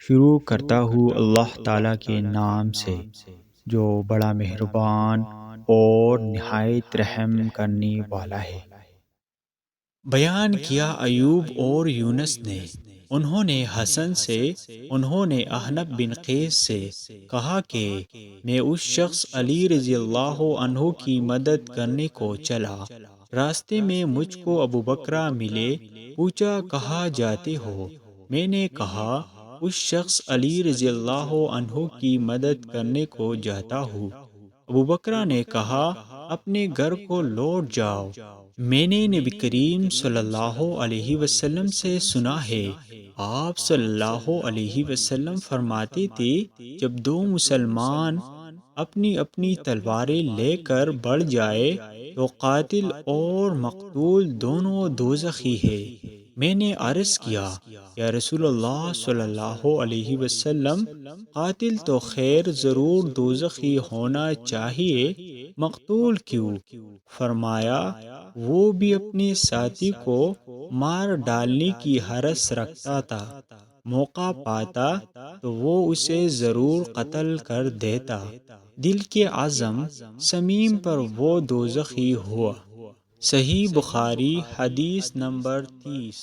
شروع کرتا ہوں اللہ تعالیٰ کے نام سے جو بڑا مہربان اور نہایت رحم کرنے والا ہے۔ بیان کیا ایوب اور یونس نے، انہوں نے حسن سے، انہوں نے احنف بن قیس سے کہا کہ میں اس شخص علی رضی اللہ عنہ کی مدد کرنے کو چلا، راستے میں مجھ کو ابو بکرہ ملے، پوچھا کہاں جاتے ہو؟ میں نے کہا اس شخص علی رضی اللہ عنہ کی مدد کرنے کو جاتا ہوں۔ ابو بکرہ نے کہا اپنے گھر کو لوٹ جاؤ، میں نے نبی کریم صلی اللہ علیہ وسلم سے سنا ہے، آپ صلی اللہ علیہ وسلم فرماتے تھے جب دو مسلمان اپنی اپنی تلواریں لے کر بڑھ جائے تو قاتل اور مقتول دونوں دوزخی ہے۔ میں نے عرض کیا یا رسول اللہ صلی اللہ علیہ وسلم، قاتل تو خیر ضرور دوزخی ہونا چاہیے، مقتول کیوں؟ فرمایا وہ بھی اپنے ساتھی کو مار ڈالنے کی حرص رکھتا تھا، موقع پاتا تو وہ اسے ضرور قتل کر دیتا، دل کے عزم صمیم پر وہ دوزخی ہوا۔ صحیح بخاری حدیث نمبر 30۔